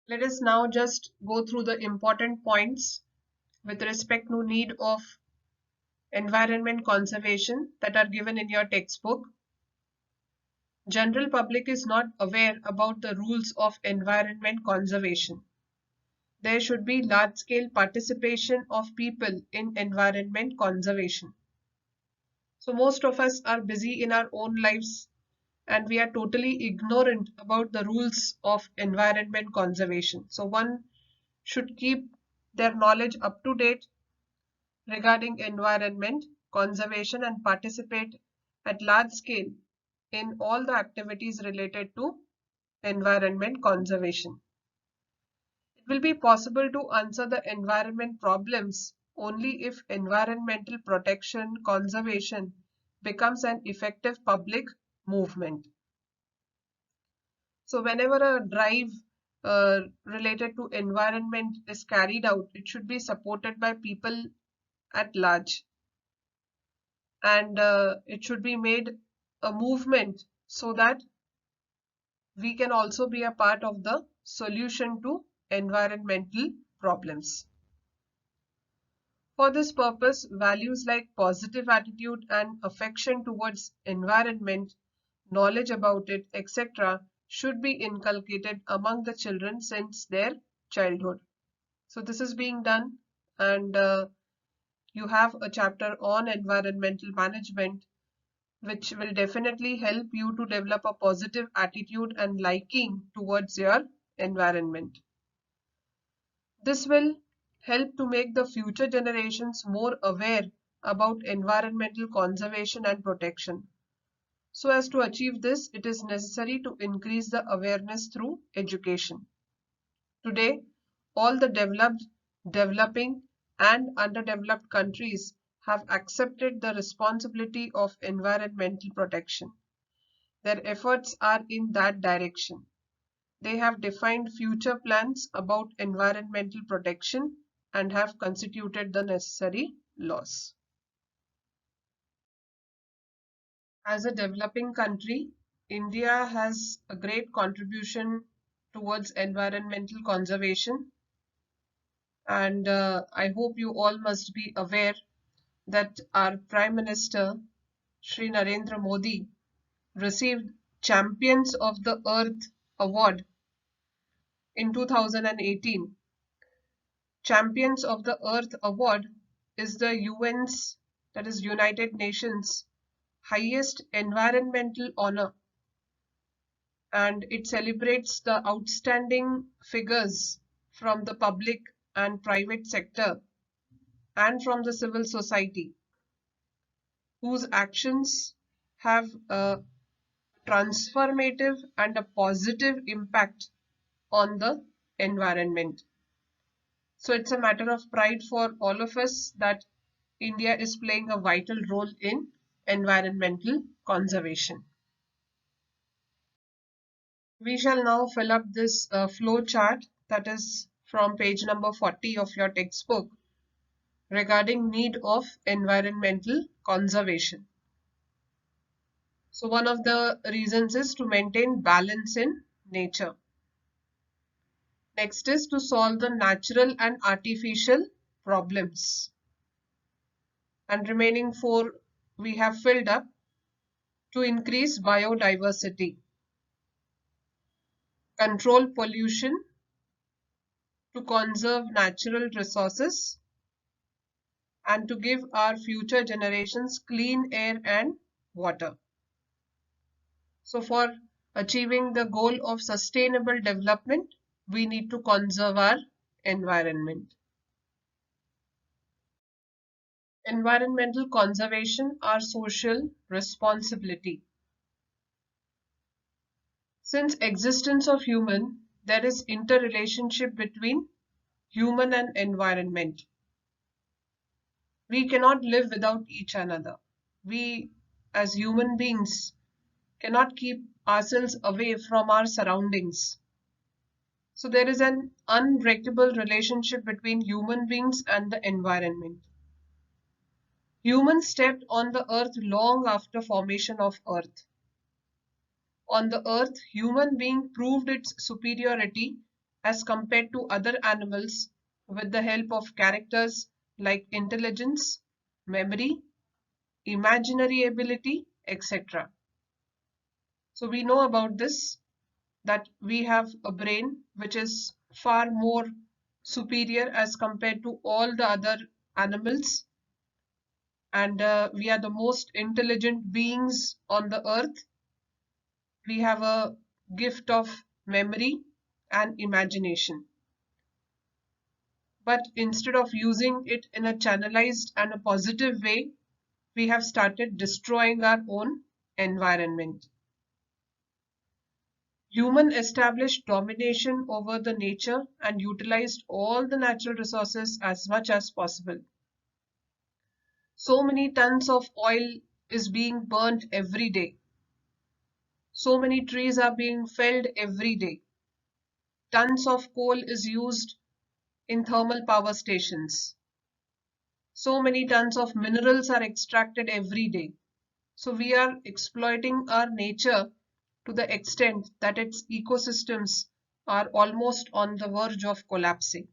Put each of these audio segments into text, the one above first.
Let us now just go through the important points with respect to need of environment conservation that are given in your textbook. General public is not aware about the rules of environment conservation. There should be large-scale participation of people in environment conservation. So most of us are busy in our own lives and we are totally ignorant about the rules of environment conservation. So one should keep their knowledge up to date regarding environment conservation and participate at large scale in all the activities related to environment conservation. It will be possible to answer the environment problems only if environmental protection conservation becomes an effective public movement. So whenever a drive related to environment is carried out, it should be supported by people at large, and it should be made a movement so that we can also be a part of the solution to environmental problems. For this purpose, values like positive attitude and affection towards environment, knowledge about it, etc. should be inculcated among the children since their childhood. So this is being done, and you have a chapter on environmental management which will definitely help you to develop a positive attitude and liking towards your environment. This will help to make the future generations more aware about environmental conservation and protection. So as to achieve this, it is necessary to increase the awareness through education. Today, all the developed, developing, and underdeveloped countries have accepted the responsibility of environmental protection. Their efforts are in that direction. They have defined future plans about environmental protection and have constituted the necessary laws. As a developing country, India has a great contribution towards environmental conservation, and I hope you all must be aware that our Prime Minister Shri Narendra Modi received Champions of the Earth Award in 2018. Champions of the Earth Award is the UN's, that is United Nations, highest environmental honor, and it celebrates the outstanding figures from the public and private sector and from the civil society whose actions have a transformative and a positive impact on the environment. So it's a matter of pride for all of us that India is playing a vital role in environmental conservation. We shall now fill up this flow chart that is from page number 40 of your textbook regarding need of environmental conservation. So one of the reasons is to maintain balance in nature. Next is to solve the natural and artificial problems. And remaining 4 we have filled up: to increase biodiversity, control pollution, to conserve natural resources, and to give our future generations clean air and water. So for achieving the goal of sustainable development, we need to conserve our environment. Environmental conservation, our social responsibility. Since existence of human, there is interrelationship between human and environment. We cannot live without each another. We as human beings cannot keep ourselves away from our surroundings. So there is an unbreakable relationship between human beings and the environment. Humans stepped on the earth long after formation of earth. On the earth, human being proved its superiority as compared to other animals with the help of characters like intelligence, memory, imaginary ability, etc. So we know about this, that we have a brain which is far more superior as compared to all the other animals, and we are the most intelligent beings on the earth. We have a gift of memory and imagination. But instead of using it in a channelized and a positive way, we have started destroying our own environment. Human established domination over the nature and utilized all the natural resources as much as possible. So many tons of oil is being burnt every day. So many trees are being felled every day. Tons of coal is used in thermal power stations. So many tons of minerals are extracted every day. So we are exploiting our nature to the extent that its ecosystems are almost on the verge of collapsing.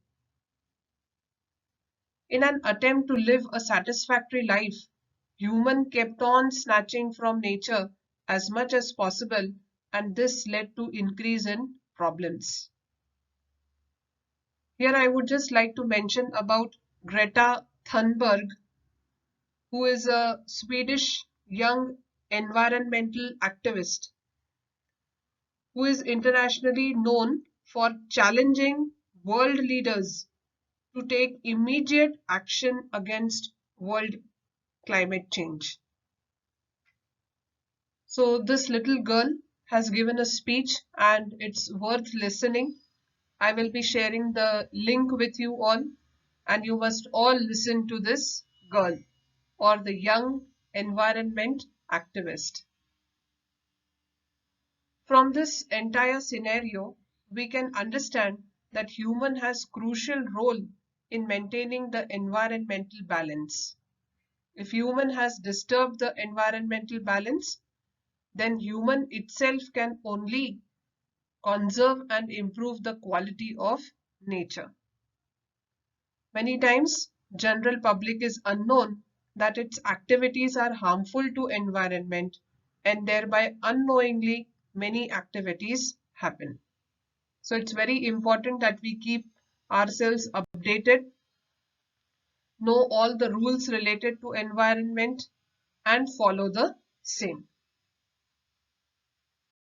In an attempt to live a satisfactory life, human kept on snatching from nature as much as possible, and this led to increase in problems. Here I would just like to mention about Greta Thunberg, who is a Swedish young environmental activist who is internationally known for challenging world leaders to take immediate action against world climate change. So this little girl has given a speech and it's worth listening. I will be sharing the link with you all, and you must all listen to this girl or the young environment activist. From this entire scenario, we can understand that human has crucial role in maintaining the environmental balance. If human has disturbed the environmental balance, then human itself can only conserve and improve the quality of nature. Many times, general public is unknown that its activities are harmful to environment, and thereby unknowingly many activities happen. So it's very important that we keep ourselves updated, know all the rules related to environment and follow the same.